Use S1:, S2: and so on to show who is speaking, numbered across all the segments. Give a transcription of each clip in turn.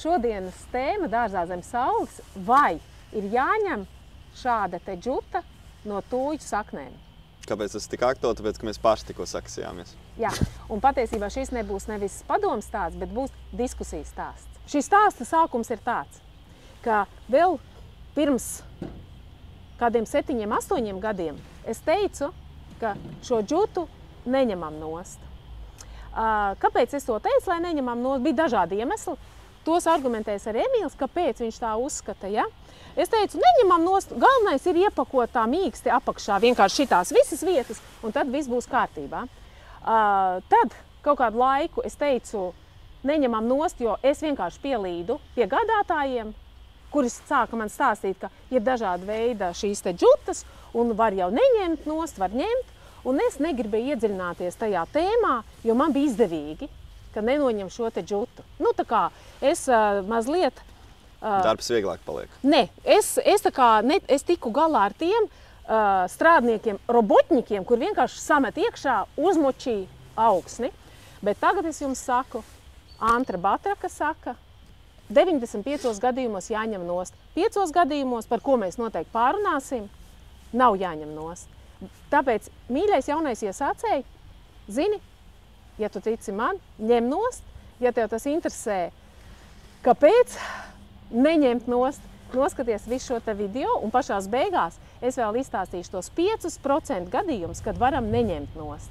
S1: šodienas tēma dārzā zem saules, vai ir jāņem šāda te džuta no tūju saknēm.
S2: Kāpēc tas tik aktuāli? Tāpēc, ka mēs paši tikko sakasījāmies.
S1: Jā, un patiesībā šis nebūs nevis padoms stāsts, bet būs diskusijas stāsts. Šis stāsta sākums ir tāds, ka vēl pirms kādiem 7, 8 gadiem es teicu, ka šo džutu neņemam nost. Kāpēc es to teicu, lai neņemam nost? Bija dažādi iemesli. Tos argumentēs ar Emīls, kāpēc viņš tā uzskata. Ja? Es teicu, neņemam nost, galvenais ir iepakot tā mīksti apakšā, vienkārši šitās visas vietas, un tad viss būs kārtībā. Tad kaut kādu laiku es teicu, neņemam nost, jo es vienkārši pielīdu pie gādātājiem, kuri sāka man stāstīt, ka ir dažāda veida šīs te džutas, un var jau neņemt nost, var ņemt. Un es negribēju iedziļināties tajā tēmā, jo man bija izdevīgi, ka nenoņem šo te džutu. Nu, tā kā es mazliet...
S2: Darbs vieglāk paliek.
S1: Nē, es tiku galā ar tiem strādniekiem, robotņikiem, kur vienkārši samet iekšā, uzmočīja augsni. Bet tagad es jums saku, Antra Batraka saka, 95 gadījumos jāņem nost. 5 gadījumos, par ko mēs noteikti pārunāsim, nav jāņem nost. Tāpēc, mīļais jaunais iesācēji, zini, ja tu tici man, ņem nost, ja tev tas interesē, kāpēc neņemt nost, noskaties visu šo te video, un pašās beigās es vēl izstāstīšu tos 5% gadījumus, kad varam neņemt nost.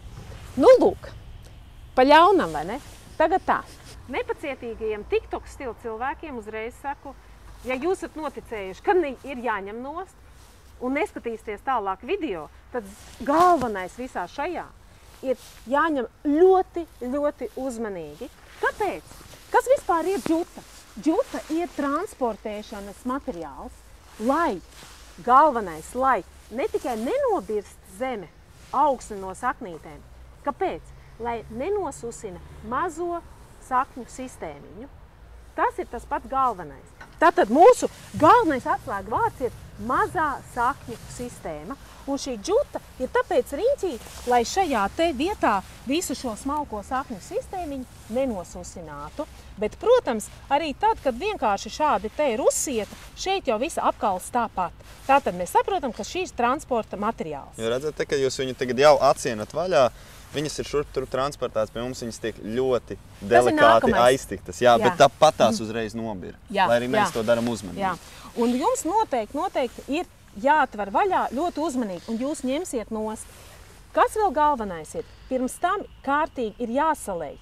S1: Nu, lūk, pa ļaunam, vai ne? Tagad tā. Nepacietīgajiem TikTok stila cilvēkiem uzreiz saku, ja jūs esat noticējuši, ka ir jāņem nost, un neskatīsties tālāk video, tad galvenais visā šajā ir jāņem ļoti, ļoti uzmanīgi. Kāpēc? Kas vispār ir džuta? Džuta ir transportēšanas materiāls, lai ne tikai nenobirst zeme augsni no saknītēm. Kāpēc? Lai nenosusina mazo sakņu sistēmiņu. Tas ir tas pats galvenais. Tātad mūsu galvenais atslēga vārds ir mazā sakņu sistēma. Un šī džuta ir tāpēc riņķī, lai šajā te vietā visu šo smalko sakņu sistēmiņu nenosusinātu. Bet, protams, arī tad, kad vienkārši šādi te ir uzsieta, šeit jau visa apkals tāpat. Tātad mēs saprotam, ka šīs transporta materiāls.
S2: Jo redzat, ka jūs viņu tagad jau atsienat vaļā, viņas ir šurp tur transportētas, pie mums viņas tiek ļoti delikāti aiztiktas. Jā, bet tāpat tās uzreiz nobira, lai arī mēs to daram uzmanīgi.
S1: Jā. Un jums noteikti ir jāatver vaļā ļoti uzmanīgi, un jūs ņemsiet nost. Kas vēl galvenais ir? Pirms tam kārtīgi ir jāsalēj.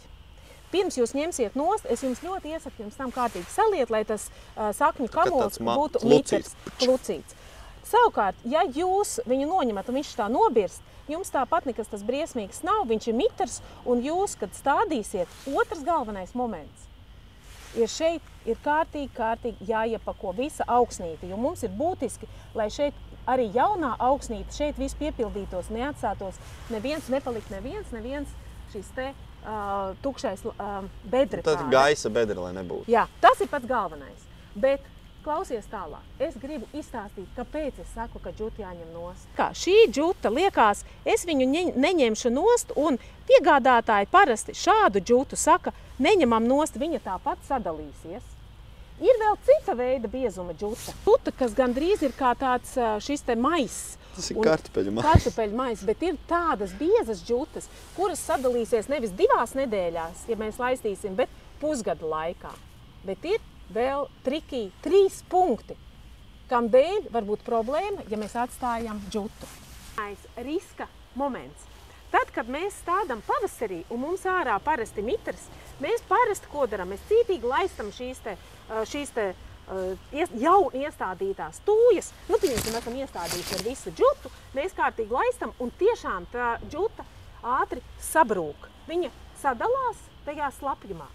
S1: Pirms jūs ņemsiet nost, es jums ļoti iesaku pirms tam kārtīgi saliet, lai tas sakņu kamols būtu mitrs, klucīts. Savukārt, ja jūs viņu noņemat un viņš tā nobirst, jums tāpat nekas tas briesmīgs nav, viņš ir mitrs, un jūs, kad stādīsiet, otrs galvenais moments ir šeit ir kārtīgi jāiepako visa augsnīte, jo mums ir būtiski, lai šeit arī jaunā augsnīte šeit viss piepildītos, neatstātos, neviens šis te tukšais bedre.
S2: Tad gaisa bedre, lai nebūtu.
S1: Jā, tas ir pats galvenais. Bet klausies tālāk. Es gribu izstāstīt, kāpēc es saku, ka džuta jāņem nost. Kā šī džuta liekas, es viņu neņemšu nost, un piegādātāji parasti šādu džutu saka, neņemam nost, viņa tāpat sadalīsies. Ir vēl cita veida biezuma džuta. Džuta, kas gandrīz ir kā tāds šis te maiss.
S2: Tas ir kartupeļu maiss.
S1: Kartupeļu maiss, bet ir tādas biezas džutas, kuras sadalīsies nevis 2 nedēļās, ja mēs laistīsim, bet pusgada laikā. Bet ir vēl trikī 3 punkti, kam dēļ var būt problēma, ja mēs atstājam džutu. Riska moments. Tad, kad mēs stādam pavasarī un mums ārā parasti mitrs, mēs parasti ko daram? Mēs cītīgi laistam šīs te jau iestādītās tūjas. Nu, pieņemsim, esam iestādījuši ar visu džutu, mēs kārtīgi laistam un tiešām tā džuta ātri sabrūk. Viņa sadalās tajā slapjumā.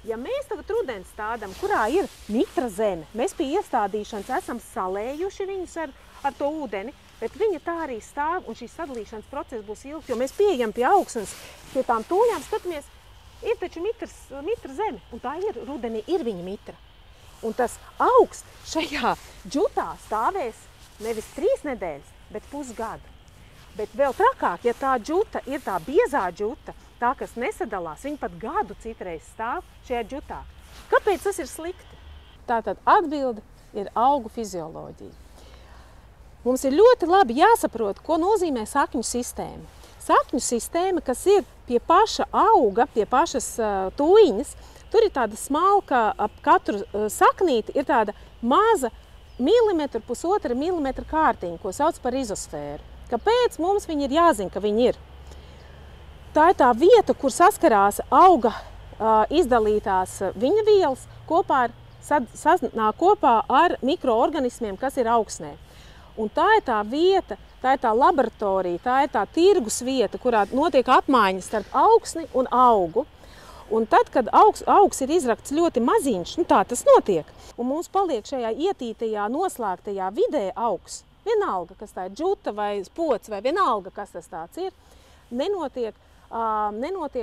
S1: Ja mēs tagad rudens stādam, kurā ir mitra zeme, mēs pie iestādīšanas esam salējuši viņus ar to ūdeni, bet viņa tā arī stāv un šīs sadalīšanas process būs ilgs, jo mēs pieejam pie augsnes, pie tām tūļām, skatāmies, ir taču mitra zeme, un tā ir, rudenī ir viņa mitra. Un tas augsts šajā džutā stāvēs nevis 3 nedēļas, bet pusgadu. Bet vēl trakāk, ja tā džuta ir tā biezā džuta, tā, kas nesadalās, viņa pat gadu citreiz stāv šajā džutā. Kāpēc tas ir slikti? Tātad atbilde ir augu fizioloģija. Mums ir ļoti labi jāsaprot, ko nozīmē sakņu sistēma. Sakņu sistēma, kas ir pie paša auga, pie pašas tūjiņas, tur ir tāda smalka, ap katru saknīti ir tāda maza milimetru, pusotra milimetra kārtiņa, ko sauc par izosfēru. Kāpēc mums viņi ir jāzina, ka viņi ir? Tā ir tā vieta, kur saskarās auga izdalītās viņa vielas sanāk kopā ar mikroorganismiem, kas ir augsnē. Un tā ir tā vieta, tā ir tā laboratorija, tā ir tā tirgus vieta, kurā notiek apmaiņas starp augsni un augu. Un tad, kad augs ir izrakts ļoti maziņš, tā tas notiek. Un mums paliek šajā ietītajā, noslēgtajā vidē augs. Vienalga, kas tā ir džuta vai pods, vai vienalga, kas tas tāds ir, nenotiek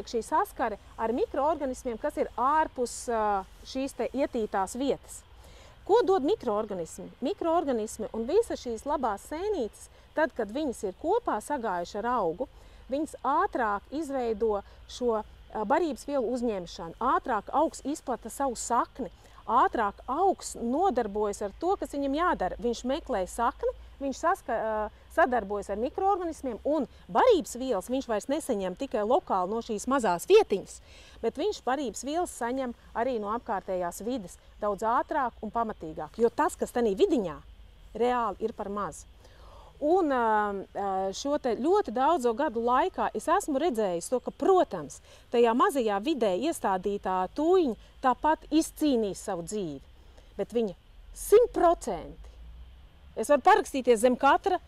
S1: šī saskare ar mikroorganismiem, kas ir ārpus šīs te ietītās vietas. Ko dod mikroorganismi? Mikroorganismi un visas šīs labās sēnītes, tad, kad viņas ir kopā sagājuši ar augu, viņas ātrāk izveido šo barības vielu uzņemšanu, ātrāk augs izplata savu sakni, ātrāk augs nodarbojas ar to, kas viņam jādara. Viņš meklē sakni, viņš sadarbojas ar mikroorganismiem un barības vielas viņš vairs nesaņem tikai lokāli no šīs mazās vietiņas, bet viņš barības vielas saņem arī no apkārtējās vides daudz ātrāk un pamatīgāk, jo tas, kas tajā vidiņā, reāli ir par maz. Un šo te ļoti daudzo gadu laikā es esmu redzējis to, ka, protams, tajā mazajā vidē iestādītā tūjiņa tāpat izcīnīs savu dzīvi, bet viņa 100%, es varu parakstīties zem katra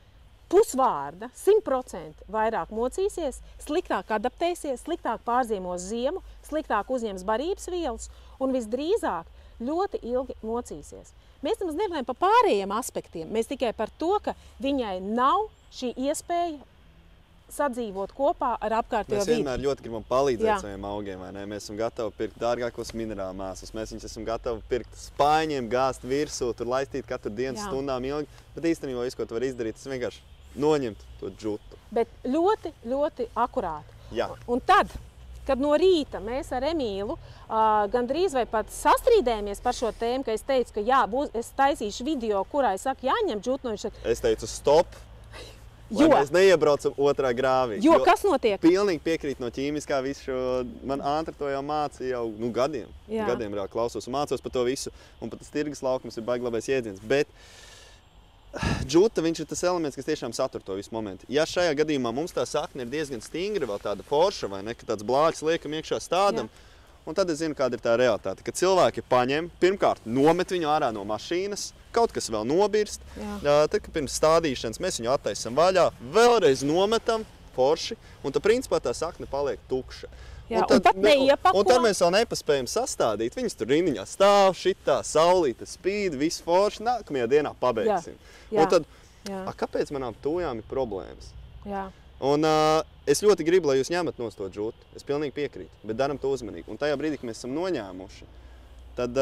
S1: pusvārda, 100% vairāk mocīsies, sliktāk adaptēsies, sliktāk pārziemos ziemu, sliktāk uzņems barības vielas un visdrīzāk ļoti ilgi mocīsies. Mēs nemaz nerunājam par pārējiem aspektiem, mēs tikai par to, ka viņai nav šī iespēja sadzīvot kopā ar apkārtējo vidi.
S2: Mēs vienmēr ļoti gribam palīdzēt saviem augiem, vai ne? Mēs esam gatavi pirkt dārgākos minerālu mēslus, mēs viņus esam gatavi pirkt spaiņiem, gāzt virsū, tur laistīt katru dienu stundām ilgi, bet īstenībā visu, ko tu vari izdarīt, tas vienkārši noņemt to džutu.
S1: Bet ļoti, ļoti akurāti.
S2: Jā.
S1: Un tad, kad no rīta mēs ar Emīlu gandrīz vai pat sastrīdējamies par šo tēmu, ka es teicu, ka jā, es taisīšu video, kurā es saku, jāņem džutu, no viņš saka...
S2: Es teicu stop. Lai mēs neiebraucam otrā grāvī.
S1: Jo kas notiek?
S2: Pilnīgi piekrīt no ķīmiskā visu šo, man Antra to jau mācīja jau gadiem. Gadiem reāli klausos un mācos par to visu. Un pat tas tirgus laukums ir baigi labais jēdziens. Bet džuta, viņš ir tas elements, kas tiešām satur to visu momentu. Ja šajā gadījumā mums tā sakne ir diezgan stingra, vēl tāda forša, vai ne, ka tāds blāķis liekam iekšā stādam, un tad es zinu, kāda ir tā realitāte, ka cilvēki paņem, pirmkārt nomet viņu ārā no mašīnas, kaut kas vēl nobirst. Tad, kad pirms stādīšanas mēs viņu attaisam vaļā, vēlreiz nometam forši, un tad principā tā sakne paliek tukša.
S1: Jā, un pat neiepako.
S2: Un tad mēs vēl nepaspējam sastādīt. Viņas tur rindiņā stāv, šitā saulīte spīd, viss forši, nākamajā dienā pabeigsim. Un tad, kāpēc manām tūjām ir problēmas?
S1: Jā.
S2: Un es ļoti gribu, lai jūs ņemat no to džutu. Es pilnīgi piekrītu, bet daram to uzmanīgi. Un tajā brīdī, kad mēs esam noņēmuši, tad,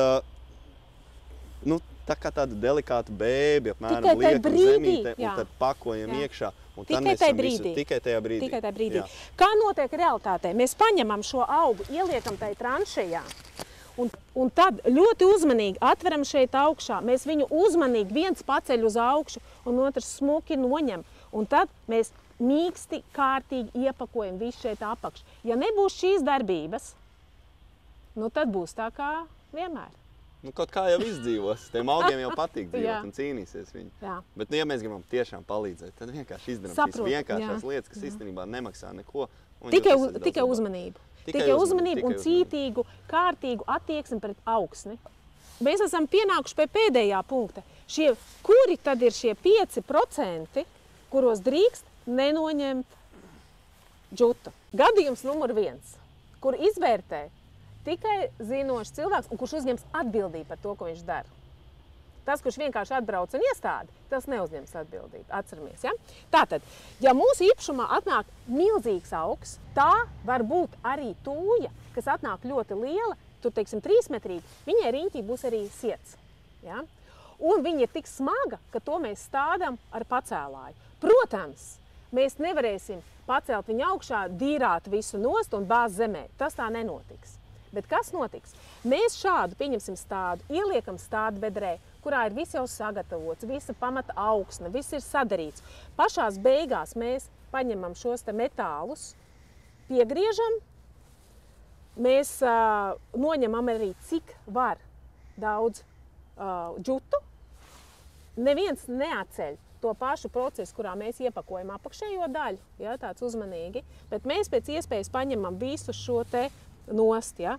S2: tā kā tāda delikāta bēbi, apmēram liekam zemītē, un tad pakojam iekšā.
S1: Tikai tajā brīdī.
S2: Tikai tajā brīdī.
S1: Kā notiek realitātē? Mēs paņemam šo augu, ieliekam tajā tranšejā, un tad ļoti uzmanīgi atveram šeit augšā. Mēs viņu uzmanīgi viens paceļ uz augšu, un otrs smuki noņem. Un tad mēs mīksti, kārtīgi iepakojam visu šeit apakš. Ja nebūs šīs darbības, tad būs tā kā vienmēr.
S2: Kaut kā jau izdzīvos. Tiem augiem jau patīk dzīvot un cīnīsies viņi. Bet, ja mēs gribam tiešām palīdzēt, tad vienkārši izdaram šīs vienkāršās lietas, kas īstenībā nemaksā neko.
S1: Tikai uzmanību. Tikai uzmanību un cītīgu, kārtīgu attieksmi pret augsni. Mēs esam pienākuši pie pēdējā punkta. Kuri tad ir šie 5%, kuros drīkst nenoņemt džutu? Gadījums numur 1, kur izvērtē tikai zinošs cilvēks, un kurš uzņems atbildību par to, ko viņš dara. Tas, kurš vienkārši atbrauc un iestādi, tas neuzņems atbildību. Atceramies, ja? Tātad, ja mūsu īpašumā atnāk milzīgs augs, tā var būt arī tūja, kas atnāk ļoti liela, tur, teiksim, 3 metrīgi, viņai riņķī būs arī siets. Ja? Un viņa ir tik smaga, ka to mēs stādām ar pacēlāju. Protams, mēs nevarēsim pacelt viņu augšā, dīrāt visu nost un bāzt zemē. Tas tā nenotiks. Bet kas notiks? Mēs šādu, pieņemsim stādu, ieliekam stādu bedrē, kurā ir viss jau sagatavots, visa pamata augsne, viss ir sadarīts. Pašās beigās mēs paņemam šos te metālus, piegriežam, mēs noņemam arī cik var daudz džutu. Neviens neatceļ to pašu procesu, kurā mēs iepakojam apakšējo daļu, ja, tāds uzmanīgi, bet mēs pēc iespējas paņemam visu šo te nost. Ja.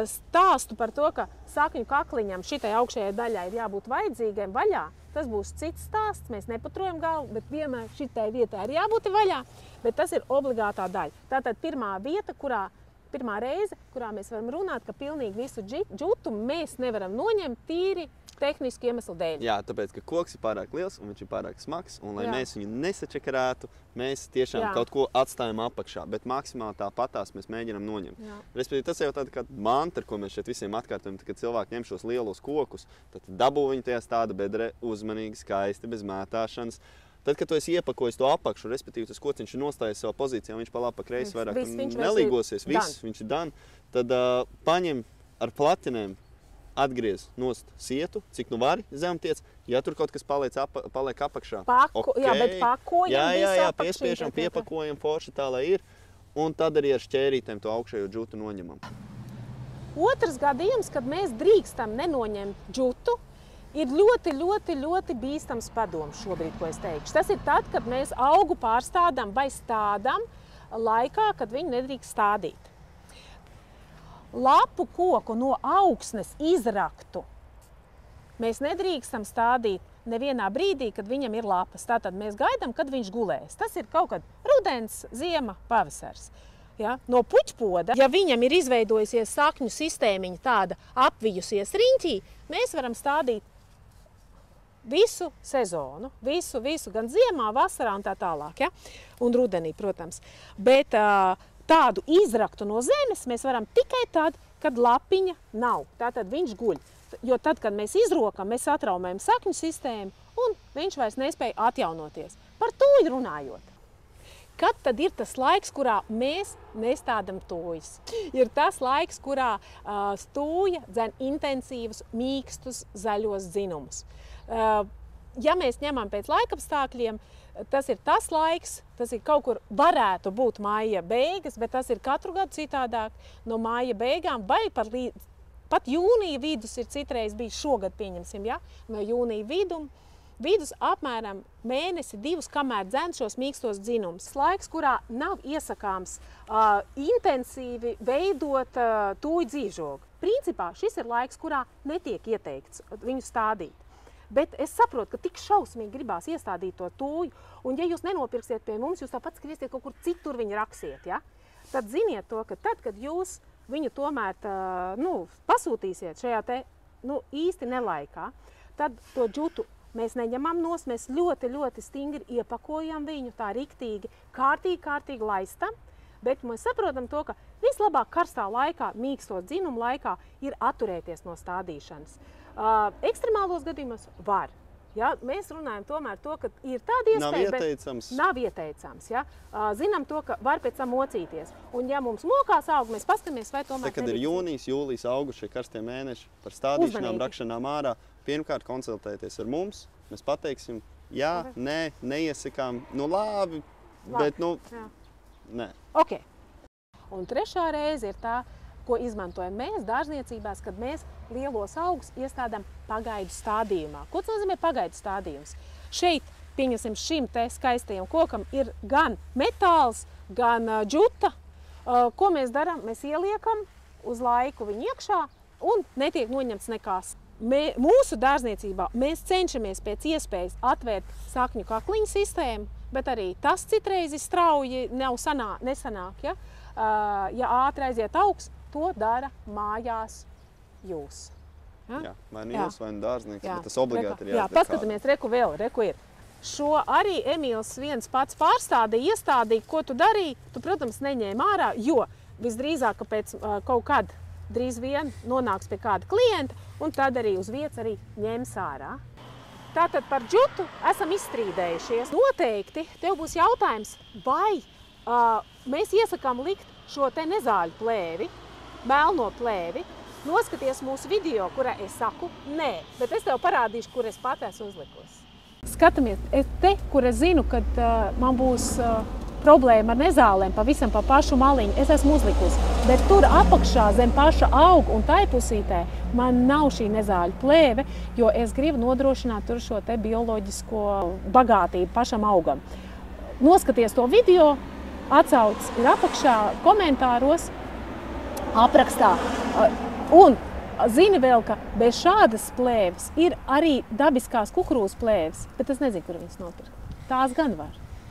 S1: Stāstu par to, ka sakņu kakliņam šitai augšējai daļai ir jābūt vajadzīgai vaļā, tas būs cits stāsts, mēs nepaturojam galvu, bet vienmēr šitai vietai ir jābūt vaļā, bet tas ir obligātā daļa. Tātad pirmā reize, kurā mēs varam runāt, ka pilnīgi visu džutu mēs nevaram noņemt tīri tehniski iemeslu dēļ.
S2: Jā, tāpēc, ka koks ir pārāk liels un viņš ir pārāk smags, un lai mēs viņu nesačakarētu, mēs tiešām kaut ko atstājam apakšā, bet maksimāli tāpatās mēs mēģinam noņemt. Respektīvi, tas jau tāda kā mantra, ko mēs šeit visiem atkārtojam, kad cilvēki ņem šos lielos kokus, tad dabū viņu tajā stāda bedrē uzmanīgi, skaisti, bez mētāšanas. Tad, kad tu esi iepakojis to apakšu, respektīvi tas kociņš ir nostājies savā pozīcijā, viņš pa labi kreisi vairāk nelīgosies, viņš ir done, tad paņem ar platinēm, atgriez nost sietu, cik nu vari zemtiec, ja tur kaut kas paliek apakšā.
S1: Jā, bet pakojam
S2: jā, piespiežam, piepakojam forši tā, lai ir, un tad arī ar šķērītēm to augšējo džutu noņemam.
S1: Otrs gadījums, kad mēs drīkstam nenoņemt džutu, ir ļoti bīstams padoms šobrīd, ko es teikšu. Tas ir tad, kad mēs augu pārstādām vai stādām laikā, kad viņu nedrīkst stādīt. Lapu koku no augsnes izraktu mēs nedrīkstam stādīt nevienā brīdī, kad viņam ir lapas. Tātad mēs gaidām, kad viņš gulēs. Tas ir kaut kad rudens, ziema, pavasars. Ja? No puķpoda, ja viņam ir izveidojusies sakņu sistēmiņa tāda apvijusies riņķī, mēs varam stādīt visu sezonu, visu, gan ziemā, vasarā un tā tālāk. Ja? Un rudenī, protams. Bet tādu izraktu no zemes mēs varam tikai tad, kad lapiņa nav. Tātad viņš guļ. Jo tad, kad mēs izrokam, mēs atraumējam sakņu sistēmu un viņš vairs nespēja atjaunoties. Par tūju runājot. Kad tad ir tas laiks, kurā mēs nestādam tūjas? Ir tas laiks, kurā stūja dzen intensīvus, mīkstus, zaļos dzinumus. Ja mēs ņemam pēc laikapstākļiem, tas ir tas laiks, tas ir kaut kur varētu būt māja beigas, bet tas ir katru gadu citādāk. No māja beigām vai pat jūnija vidus ir citreiz bijis šogad, pieņemsim, ja? No jūnija vidus apmēram mēnesi, 2, kamēr dzen šos mīkstos dzinumus. Laiks, kurā nav iesakāms intensīvi veidot tūju dzīvžogu. Principā šis ir laiks, kurā netiek ieteikts viņu stādīt. Bet es saprotu, ka tik šausmīgi gribās iestādīt to tūju, un ja jūs nenopirksiet pie mums, jūs tāpat skriesiet kaut kur citur viņu raksiet, ja? Tad ziniet to, ka tad, kad jūs viņu tomēr pasūtīsiet šajā te īsti nelaikā, tad to džutu mēs neņemam nost, mēs ļoti stingri iepakojam viņu tā riktīgi, kārtīgi laistam, bet mēs saprotam to, ka vislabāk karstā laikā, mīkstot dzinumu laikā, ir atturēties no stādīšanas. Ekstremālos gadījumos var. Ja? Mēs runājam tomēr to, ka ir tāda iespēja, bet nav ieteicams. Ja? Zinām to, ka var pēc tam mocīties. Un ja mums mokās aug, mēs paskatāmies, vai tomēr
S2: kad ir jūnijas, jūlijas, augušie karstie mēneši par stādīšanām, rakšanām ārā, pirmkārt konsultēties ar mums. Mēs pateiksim, jā, nē, neiesakām, labi, bet nē.
S1: Ok. Un trešā reize ir tā, ko izmantojam mēs dārzniecībās, kad mēs lielos augus iestādām pagaidu stādījumā. Ko tas nozīmē pagaidu stādījums? Šeit, pieņemsim, šim te skaistajam kokam ir gan metāls, gan džuta. Ko mēs darām? Mēs ieliekam uz laiku viņu iekšā un netiek noņemts nekās. Mūsu dārzniecībā mēs cenšamies pēc iespējas atvērt sakņu kakliņu sistēmu, bet arī tas citreiz strauji nesanāk. Ja? Ja ātri aiziet augs, to dara mājās jūs. Ja?
S2: Jā, vai nu jūs, vai nu dārznieks, bet tas obligāti ir jāizdara.
S1: Jā, paskatāmies, reku ir. Šo arī Emīls viens pats pārstādīja, iestādīja, ko tu darīji. Tu, protams, neņēmi ārā, jo visdrīzāk, ka pēc kaut kad drīz vien nonāks pie kāda klienta, un tad arī uz vietas arī ņems ārā. Tātad par džutu esam izstrīdējušies. Noteikti tev būs jautājums, vai mēs iesakām likt šo te nezāļu plēvi melno plēvi, noskaties mūsu video, kurā es saku nē, bet es tev parādīšu, kur es pat esmu uzlikusi. Skatāmies, te, kur es zinu, kad man būs problēma ar nezālēm, pavisam pa pašu maliņu, es esmu uzlikusi. Bet tur apakšā zem paša auga un tai pusītē man nav šī nezāļu plēve, jo es gribu nodrošināt tur šo te bioloģisko bagātību pašam augam. Noskaties to video, atsaucis ir apakšā komentāros, aprakstā. Un zini vēl, ka bez šādas plēves ir arī dabiskās kukurūzu plēves, bet es nezinu, kur viņas nopirkt. Tās gan var.